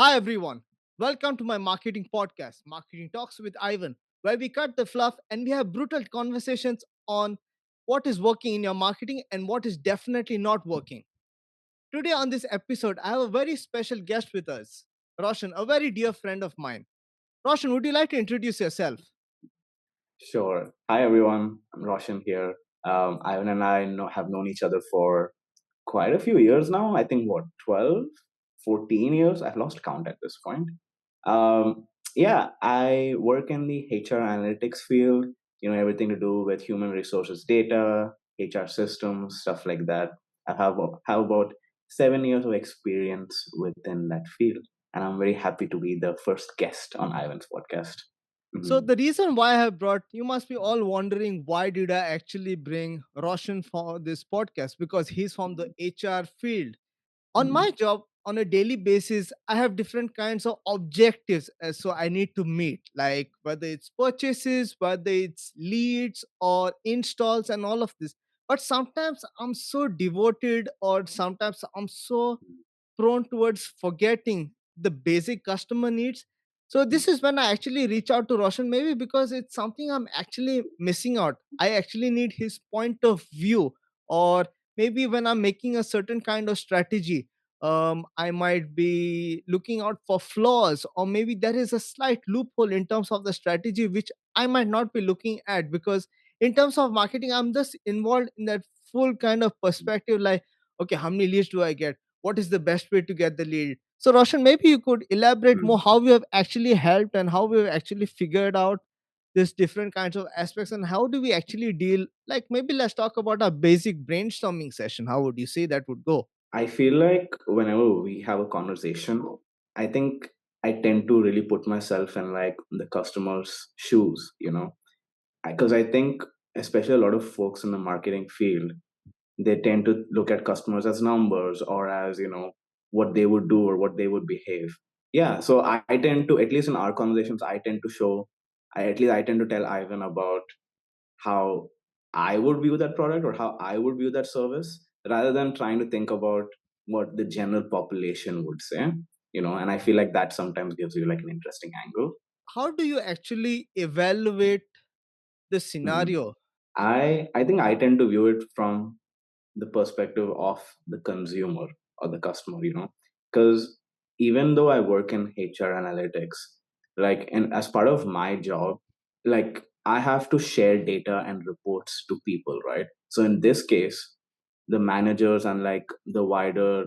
Hi, everyone. Welcome to my marketing podcast, Marketing Talks with Ivan, where we cut the fluff and we have brutal conversations on what is working in your marketing and what is definitely not working. Today, on this episode, I have a very special guest with us, Roshan, a very dear friend of mine. Roshan, would you like to introduce yourself? Sure. Hi, everyone. I'm Roshan here. Ivan and I have known each other for quite a few years now. I think, 12, 14 years? I've lost count at this point. Yeah, I work in the HR analytics field, everything to do with human resources data, HR systems, stuff like that. I have about 7 years of experience within that field. And I'm very happy to be the first guest on Ivan's podcast. So, Mhm. the reason why I have brought you must be all wondering why did I actually bring Roshan for this podcast because he's from the HR field. On Mhm. my job on a daily basis I have different kinds of objectives so I need to meet, like whether it's purchases, whether it's leads or installs and all of this. But sometimes I'm so devoted or sometimes I'm so prone towards forgetting the basic customer needs. So this is when I actually reach out to Roshan, maybe because it's something I'm actually missing out. I actually need his point of view, or maybe when I'm making a certain kind of strategy, I might be looking out for flaws, or maybe there is a slight loophole in terms of the strategy which I might not be looking at because in terms of marketing, I'm just involved in that full kind of perspective, like okay, how many leads do I get? What is the best way to get the lead? So Roshan, maybe you could elaborate more Mhm. how we have actually helped and how we have actually figured out this different kinds of aspects and how do we actually deal, like maybe let's talk about a basic brainstorming session. How would you say that would go? I feel like whenever we have a conversation, I think I tend to really put myself in like the customer's shoes, because I think especially a lot of folks in the marketing field, they tend to look at customers as numbers or as, what they would do or what they would behave. Yeah. So I tend to, at least in our conversations, I tend to tell Ivan about how I would view that product or how I would view that service rather than trying to think about what the general population would say, and I feel like that sometimes gives you like an interesting angle. How do you actually evaluate the Mhm. scenario? I think I tend to view it from the perspective of the consumer or the customer, because even though I work in HR analytics, like, and as part of my job, like, I have to share data and reports to people, right? So in this case, the managers and like the wider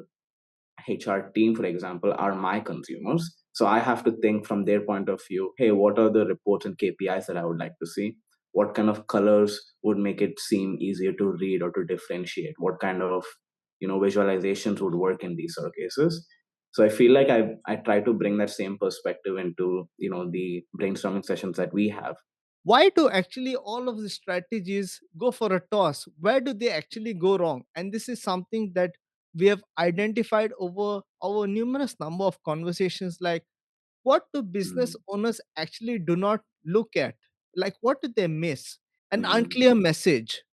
HR team, for example, are my consumers. So I have to think from their point of view, hey, what are the reports and KPIs that I would like to see? What kind of colors would make it seem easier to read or to differentiate? What kind of, visualizations would work in these sort of cases? So I feel like I try to bring that same perspective into, the brainstorming sessions that we have. Why do actually all of the strategies go for a toss? Where do they actually go wrong? And this is something that we have identified over our numerous number of conversations, like what do business Mm, owners actually do not look at, like what do they miss? An mm, unclear message,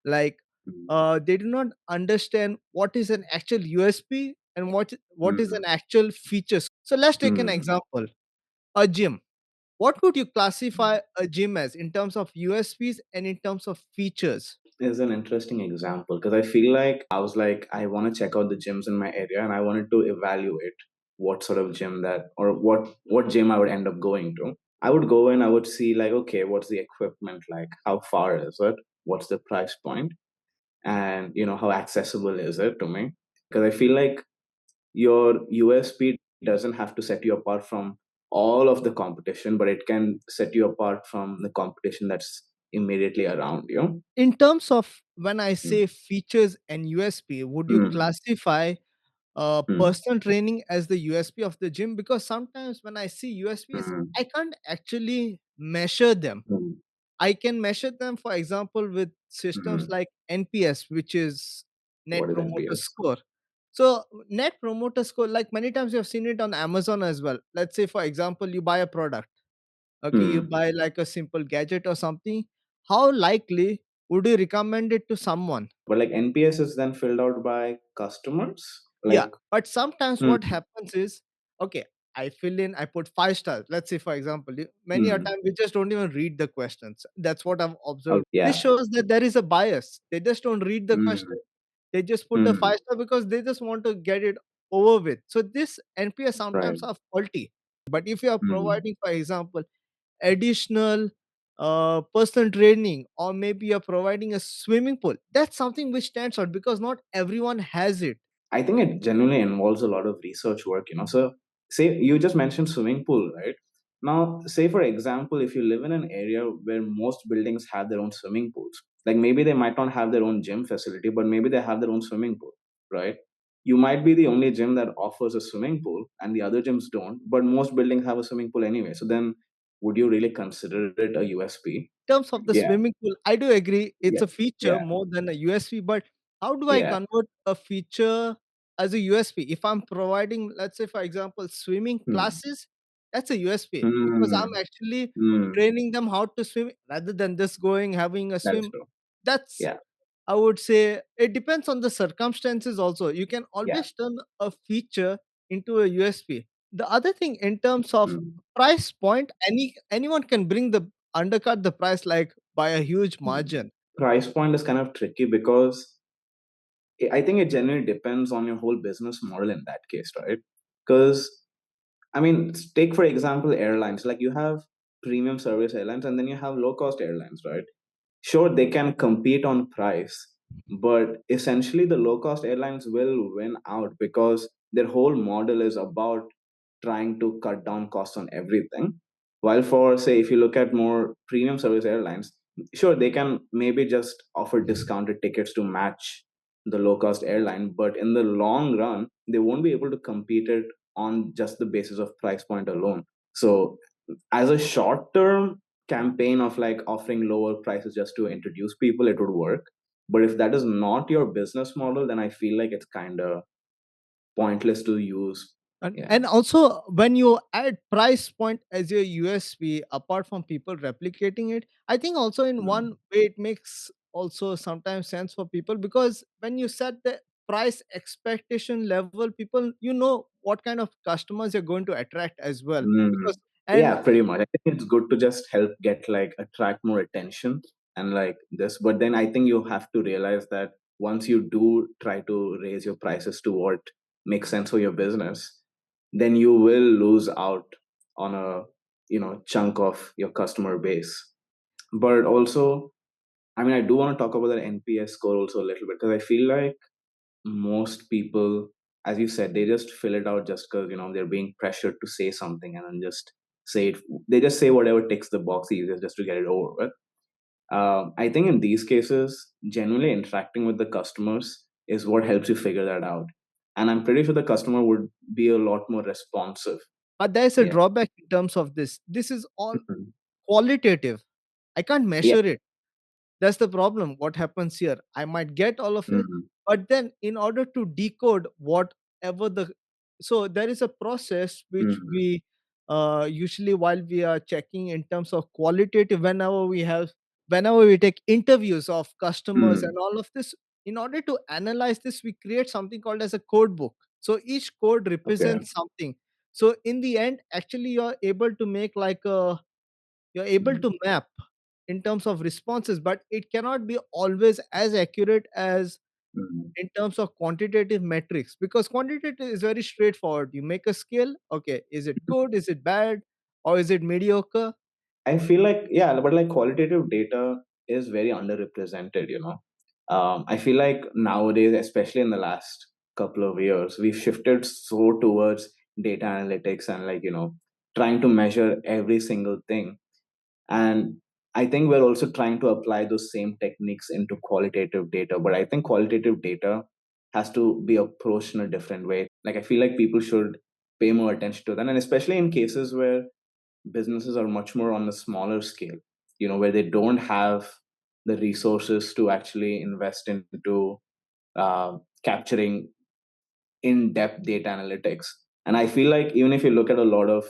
like mm, they do not understand what is an actual USP and what is an mm, actual feature. So let's take an mm. example. A gym, what would you classify a gym as in terms of USPs and in terms of features? Is an interesting example because I feel like I was like, I want to check out the gyms in my area and I wanted to evaluate what sort of gym that or what gym I would end up going to. I would go in, I would see like, okay, what's the equipment like? How far is it? What's the price point? And how accessible is it to me? Because I feel like your USP doesn't have to set you apart from all of the competition, but it can set you apart from the competition that's immediately around you. In terms of when I Mm, say features and USP, would you mm, classify mm, personal training as the USP of the gym? Because sometimes when I see USPs, mm, I can't actually measure them. mm. I can measure them, for example, with systems Mm. like NPS, which is Net What is Promoter NPS? Score. So, Net Promoter Score, like many times you have seen it on Amazon as well. Let's say, for example, you buy a product. Okay, you Mm. buy like a simple gadget or something. How likely would you recommend it to someone? But like NPS is then filled out by customers? Yeah, Like, but sometimes mm, what happens is, okay, I fill in, I put 5 stars. Let's say, for example, many a Mm. time we just don't even read the questions. That's what I've Oh, observed. This yeah. shows that there is a bias. They just don't read the Mm. question. They just put the Mm. 5 star because they just want to get it over with. So this NPS Right. sometimes are faulty. But if you are Mm. providing, for example, additional personal training, or maybe you're providing a swimming pool, that's something which stands out because not everyone has it. I think it genuinely involves a lot of research work, you know. So, say you just mentioned swimming pool, right? Now, say for example, if you live in an area where most buildings have their own swimming pools, like maybe they might not have their own gym facility, but maybe they have their own swimming pool, right? You might be the only gym that offers a swimming pool and the other gyms don't, but most buildings have a swimming pool anyway. So then, would you really consider it a USP? Terms of the Yeah, swimming pool, I do agree it's yeah, a feature yeah, more than a USP, but how do I yeah. convert a feature as a USP? If I'm providing, let's say, for example, swimming Hmm. classes, that's a USP because I'm Hmm. actually Hmm. training them how to swim rather than just going having a That is swim. true. That's, Yeah, I would say, it depends on the circumstances also. You can yeah. always turn a feature into a USP. The other thing in terms of Mm. price point, anyone can bring the undercut the price like by a huge Mm. margin. Price point is kind of tricky because I think it generally depends on your whole business model in that case, right? Because, I mean, take for example airlines. Like you have premium service airlines and then you have low cost airlines, right? Sure, they can compete on price, but essentially the low cost airlines will win out because their whole model is about trying to cut down costs on everything. While for, say, if you look at more premium service airlines, sure, they can maybe just offer discounted tickets to match the low cost airline, but in the long run, they won't be able to compete it on just the basis of price point alone. So, as a short term campaign of like offering lower prices just to introduce people, it would work. But if that is not your business model, then I feel like it's kind of pointless to use. Yeah. And also when you add price point as your USP, apart from people replicating it, I think also in Mm. one way it makes also sometimes sense for people because when you set the price expectation level, people what kind of customers you're going to attract as well. Mm. Because and Yeah, pretty much. I think it's good to just help get like attract more attention and like this. But then I think you have to realize that once you do try to raise your prices to what makes sense for your business, then you will lose out on a chunk of your customer base. But also, I mean, I do want to talk about that NPS score also a little bit because I feel like most people, as you said, they just fill it out just because they're being pressured to say something and then just say it. They just say whatever ticks the box easiest just to get it over with. I think in these cases, generally interacting with the customers is what helps you figure that out. And I'm pretty sure the customer would be a lot more responsive. but there's a Yeah. drawback in terms of this. This is all Mhm. qualitative. I can't Yeah. measure it. That's the problem. What happens here? I might get all of it, Mhm. but then in order to decode whatever so there is a process which Mhm. we usually while we are checking in terms of qualitative, whenever we take interviews of customers Mhm. and all of this, in order to analyze this, we create something called as a code book. So each code Okay. represents something. So in the end, actually, you're able Mhm. to map in terms of responses, but it cannot be always as accurate as Mhm. in terms of quantitative metrics because quantitative is very straightforward. You make a scale, okay, is it good, is it bad, or is it mediocre? I feel like, yeah, but like qualitative data is very underrepresented. I feel like nowadays, especially in the last couple of years, we've shifted so towards data analytics and like, trying to measure every single thing. And I think we're also trying to apply those same techniques into qualitative data. But I think qualitative data has to be approached in a different way. Like, I feel like people should pay more attention to that. And especially in cases where businesses are much more on a smaller scale, where they don't have the resources to actually invest into capturing in-depth data analytics. And I feel like even if you look at a lot of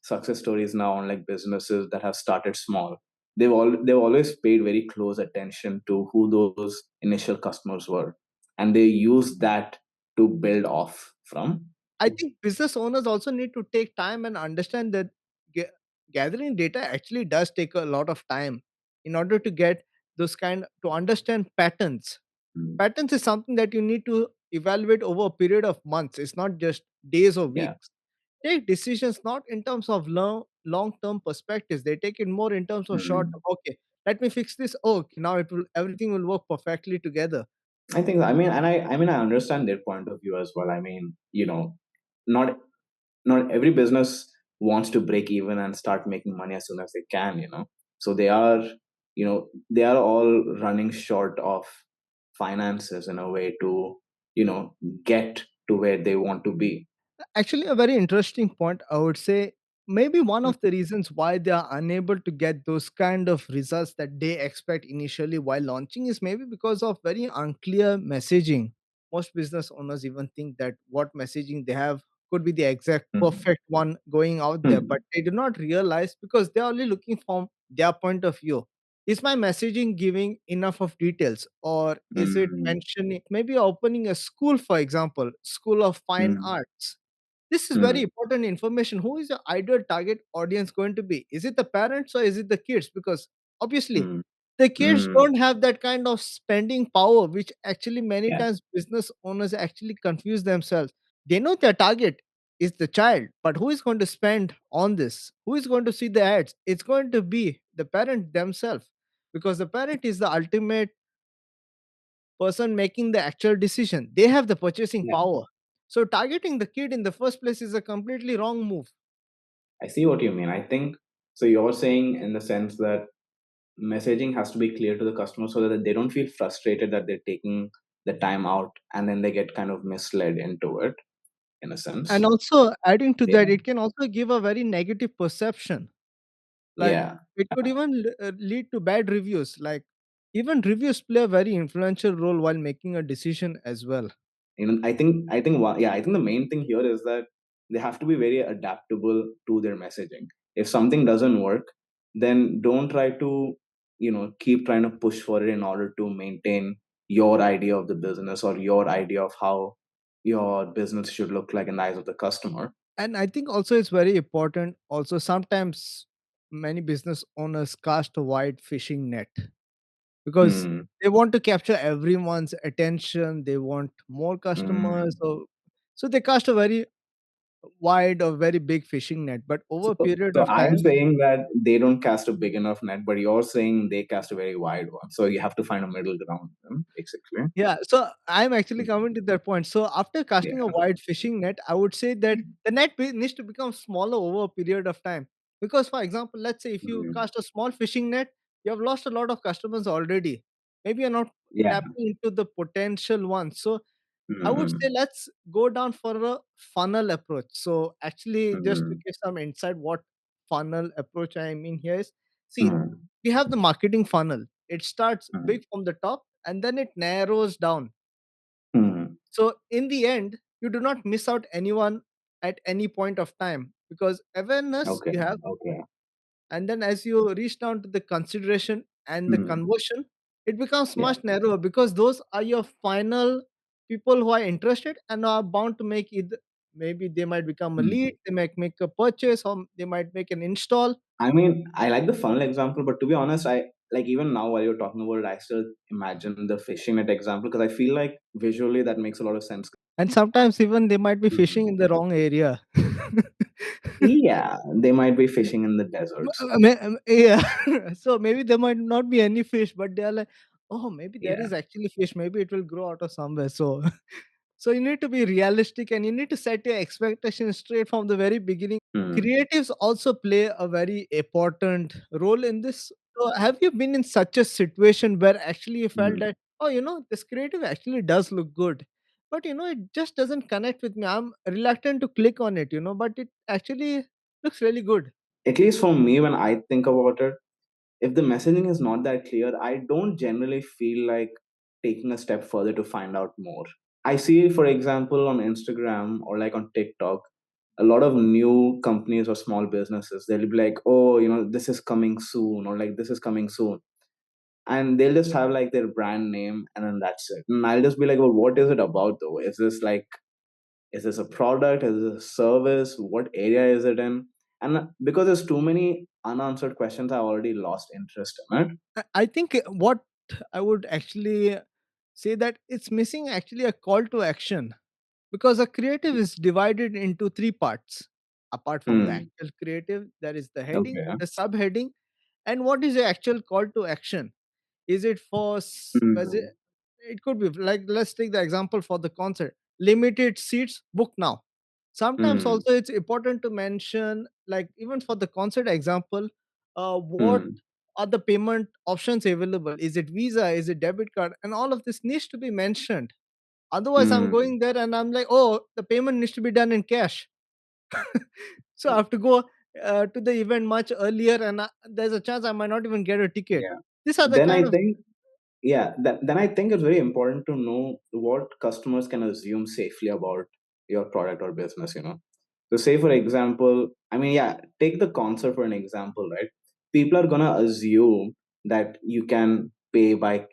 success stories now on like businesses that have started small, they've always paid very close attention to who those initial customers were, and they use that to build off from. I think business owners also need to take time and understand that ga- gathering data actually does take a lot of time in order to get those kind to understand patterns. Mm. Patterns is something that you need to evaluate over a period of months. It's not just days or Yeah. weeks. Take decisions not in terms of long term perspectives. They take it more in terms of short. Mm. Okay, let me fix this. Oh, okay, now it will everything will work perfectly together. I think, I mean, and I mean, I understand their point of view as well. I mean, not not every business wants to break even and start making money as soon as they can, so they are all running short of finances in a way to you know get to where they want to be. Actually, a very interesting point. I would say maybe one of the reasons why they are unable to get those kind of results that they expect initially while launching is maybe because of very unclear messaging. Most business owners even think that what messaging they have could be the exact Mhm. perfect one going out there, but Mhm. they do not realize because they're only looking from their point of view. Is my messaging giving enough of details, or is it Mhm. mentioning maybe opening a school, for example, school of fine Mhm. arts? This is very Mhm. important information. Who is your ideal target audience going to be? Is it the parents or is it the kids? Because obviously, Mhm. the kids Mhm. don't have that kind of spending power, which actually many Yeah, times business owners actually confuse themselves. They know their target is the child, but who is going to spend on this? Who is going to see the ads? It's going to be the parent themselves, because the parent is the ultimate person making the actual decision. They have the purchasing yeah. power. So targeting the kid in the first place is a completely wrong move. I see what you mean. I think so. You're saying in the sense that messaging has to be clear to the customer so that they don't feel frustrated that they're taking the time out and then they get kind of misled into it in a And sense. also adding to Yeah. that, it can also give a very negative perception. Like Yeah. it could even lead to bad reviews. Like even reviews play a very influential role while making a decision as well. I think the main thing here is that they have to be very adaptable to their messaging. If something doesn't work, then don't try to keep trying to push for it in order to maintain your idea of the business or your idea of how your business should look like in the eyes of the customer. And I think also it's very important. Also, sometimes many business owners cast a wide fishing net because Hmm. they want to capture everyone's attention. They want more customers. Hmm. So they cast a very wide or very big fishing net. But over So, a period so of I'm time, saying that they don't cast a big enough net, but you're saying they cast a very wide one. So you have to find a middle ground, basically. yeah, so I'm actually coming to that point. So after casting a Yeah. wide fishing net, I would say that the needs to become smaller over a period of time. Because, for example, let's say if you Mm. cast a small fishing net, you have lost a lot of customers already. Maybe you're not Yeah. tapping into the potential ones. So I would say Mhm. let's go down for a funnel approach. So actually, just to Mhm. give some insight, what funnel approach I mean here is, see, Mhm. we have the marketing funnel. It starts Mhm. big from the top and then it narrows down. Mhm. So in the end, you do not miss out anyone at any point of time because awareness Okay. you have, Okay. and then as you reach down to the consideration and the Mhm. conversion, it becomes Yeah. much narrower because those are your final people who are interested and are bound to make either maybe they might become a lead, Mhm. they might make a purchase, or they might make an install. I mean, I like the funnel example, but to be honest, I like even now while you're talking about it, I still imagine the fishing net example because I feel like visually that makes a lot of sense. And sometimes even they might be fishing Mhm. in the wrong area. Yeah, they might be fishing in the desert. So Yeah. So maybe there might not be any fish, but they are like, oh, maybe there yeah. is actually fish. Maybe it will grow out of somewhere. So, so you need to be realistic and you need to set your expectations straight from the very beginning. Mhm. Creatives also play a very important role in this. So, have you been in such a situation where actually you felt Mhm. that, oh, this creative actually does look good, but it just doesn't connect with me. I'm reluctant to click on it, but it actually looks really good. At least for me, when I think about it, if the messaging is not that clear, I don't generally feel like taking a step further to find out more. I see, for example, on Instagram or like on TikTok, a lot of new companies or small businesses, they'll be like, oh, this is coming soon, or like this is coming soon. And they'll just have like their brand name and then that's it. And I'll just be like, well, what is it about though? Is this like Is this a product? Is this a service? What area is it in? And because there's too many unanswered questions, I already lost interest in it. I think what I would actually say that it's missing actually a call to action, because a creative is divided into three parts. Apart from the Hmm. actual creative, there is the heading, Okay. the subheading, and what is the actual call to action. Is it for Hmm. it could be like, let's take the example for the concert, limited seats, book now. Sometimes Hmm. also it's important to mention, like even for the concert example, what Hmm. are the payment options available, is it visa, is it debit card, and all of this needs to be mentioned. Otherwise I'm Hmm. going there and I'm like, oh, the payment needs to be done in cash. So I have to go to the event much earlier, and there's a chance I might not even get a ticket. Yeah. These are the Then kind I of think, yeah, then I think it's very important to know what customers can assume safely about your product or business, you know. So say for example, I mean, yeah, take the concert for an example, right? People are gonna assume that you can pay by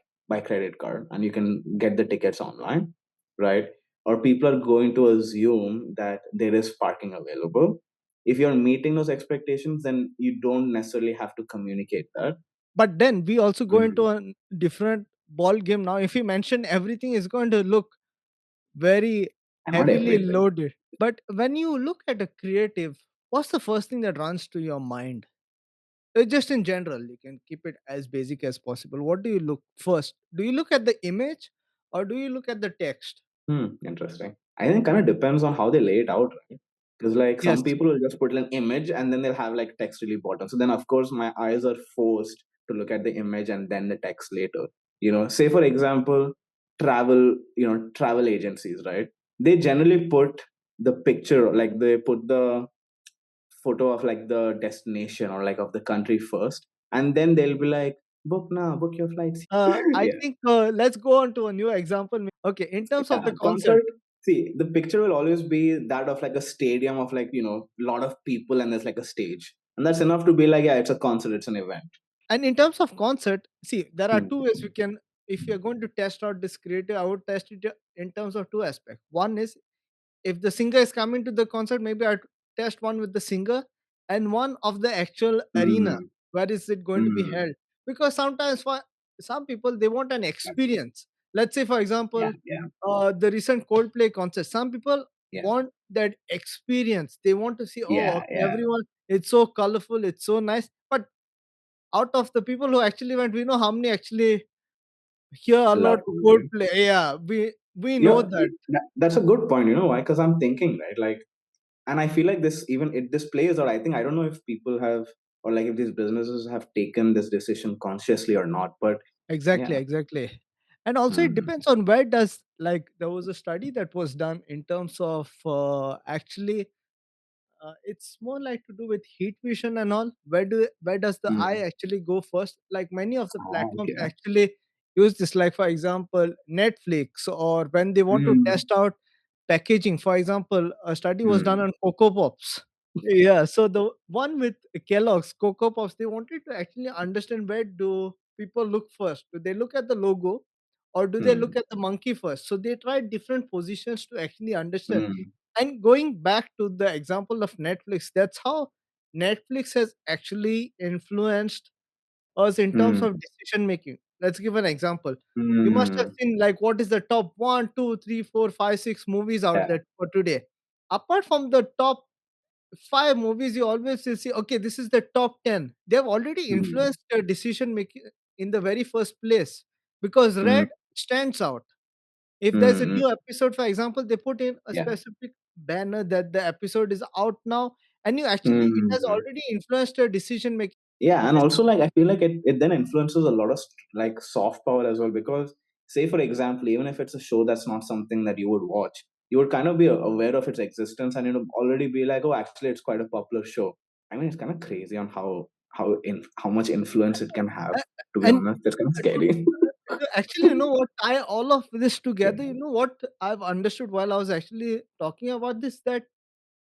credit card and you can get the tickets online, right? Or people are going to assume that there is parking available. If you're meeting those expectations, then you don't necessarily have to communicate that. but then we also go into Mm. a different ball game now. If you mention everything, is going to look very And not heavily everything. loaded. But when you look at a creative, what's the first thing that runs to your mind? Just in general, you can keep it as basic as possible. What do you look first? Do you look at the image or do you look at the text? Interesting. I think kind of depends on how they lay it out, right? Because like Yes. some people will just put an image and then they'll have like text really bottom. So then of course my eyes are forced to look at the image and then the text later. You know, say for example, travel agencies, right? They generally put the picture, like they put the photo of like the destination or like of the country first, and then they'll be like, book now, book your flights. I Yeah. think let's go on to a new example. Okay, in terms of Yeah, the concert, concert. See, the picture will always be that of like a stadium of like, a lot of people and there's like a stage. And that's enough to be like, yeah, it's a concert, it's an event. and in terms of concert, see, there are Hmm. two ways we can, if you're going to test out this creative, I would test it in terms of two aspects. One is, if the singer is coming to the concert, maybe I test one with the singer and one of the actual arena. Hmm. Where is it going to be Hmm. held? Because sometimes for some people they want an experience. Let's say, for Yeah, example, yeah, the recent Coldplay concert. Some people yeah, want that experience. They want to see, oh, yeah, okay, yeah. everyone, it's so colorful, it's so nice. But out of the people who actually went, we know how many actually hear a Love lot Coldplay. Coldplay. Yeah, we know Yeah, that. that's a good point. You know why? Because I'm thinking, right? Like, and I feel like this plays out. I think I don't know if people have, or like if these businesses have taken this decision consciously or not. But Exactly, yeah. exactly. And also it Hmm. depends on where does, like there was a study that was done in terms of actually it's more like to do with heat vision and all. Where does the eye Hmm. actually go first? Like many of the Oh, platforms okay. actually use this, like for example, Netflix, or when they want to Hmm. test out packaging. For example, a study was done Hmm. on Cocoa Pops. Yeah, so the one with Kellogg's Cocoa Pops, they wanted to actually understand where do people look first. Do they look at the logo or do they look Hmm. at the monkey first? So they tried different positions to actually understand. Hmm. And going back to the example of Netflix, that's how Netflix has actually influenced us in terms Hmm. of decision making. Let's give an example. You must have Hmm. seen like what is the top one, two, three, four, five, six movies out Yeah. there for today. Apart from the top five movies, you always will see, okay, this is the top 10. They have already Hmm. influenced your decision making in the very first place, because Hmm. red stands out. If there's a Hmm. new episode, for example, they put in a Yeah. specific banner that the episode is out now, and you actually, it has Hmm. already influenced your decision making. Yeah, and also like I feel like it then influences a lot of like soft power as well, because say for example, even if it's a show that's not something that you would watch, you would kind of be aware of its existence and already be like, oh, actually it's quite a popular show. I mean, it's kind of crazy on how much influence it can have. A- To be And honest, it's kind of to, scary. actually, you know what, tie all of this Yeah. together, you know what I've understood while I was actually talking about this, that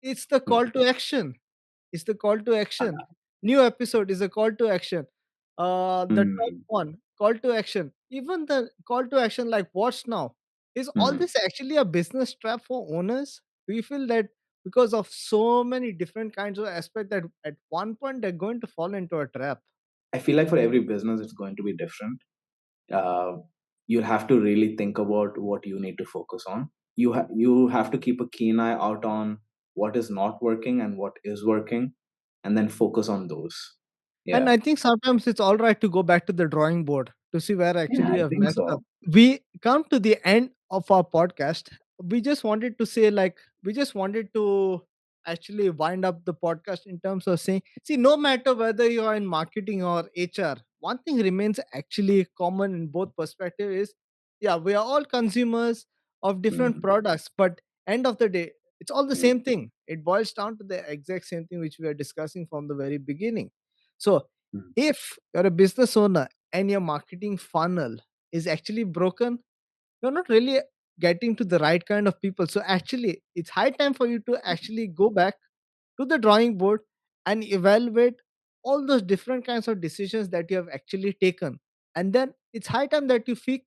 it's the Hmm. call to action. It's the call to action. New episode is a call to action. The top Hmm. one, call to action. Even the call to action like watch now. Is all Hmm. this actually a business trap for owners? Do you feel that because of so many different kinds of aspects that at one point they're going to fall into a trap? I feel like for every business, it's going to be different. Uh, you'll have to really think about what you need to focus on. You have to keep a keen eye out on what is not working and what is working, and then focus on those. And Yeah, I think sometimes it's all right to go back to the drawing board to see where yeah, actually I you have think messed up. so. We come to the end of our podcast. We just wanted to say, like, we just wanted to actually wind up the podcast in terms of saying, see, no matter whether you are in marketing or HR, one thing remains actually common in both perspectives is, yeah, we are all consumers of different Mm, products, but end of the day, it's all the mm, same thing. It boils down to the exact same thing which we are discussing from the very beginning. So, mm. if you're a business owner and your marketing funnel is actually broken, you're not really getting to the right kind of people. So, actually, it's high time for you to actually go back to the drawing board and evaluate all those different kinds of decisions that you have actually taken. And then it's high time that you fix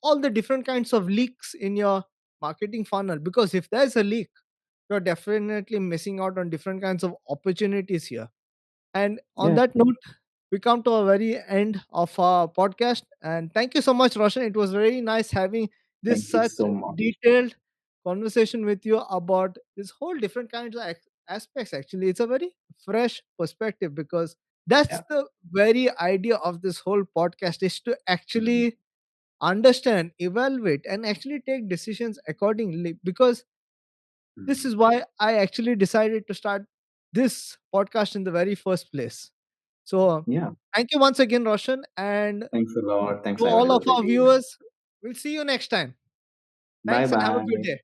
all the different kinds of leaks in your marketing funnel. Because if there's a leak, you're definitely missing out on different kinds of opportunities here. And on Yeah, that note, we come to a very end of our podcast. And thank you so much, Roshan. It was very nice having this thank you such so much. detailed conversation with you about this whole different kinds of aspects. Actually, it's a very fresh perspective because that's Yeah, the very idea of this whole podcast is to mm, actually understand, evaluate, and actually take decisions accordingly. Because this mm. is why I actually decided to start this podcast in the very first place. So, Yeah. thank you once again, Roshan. And Thanks a lot. Thanks to for having all of us our again. viewers, we'll see you next time. Bye Thanks and have a good bye. day.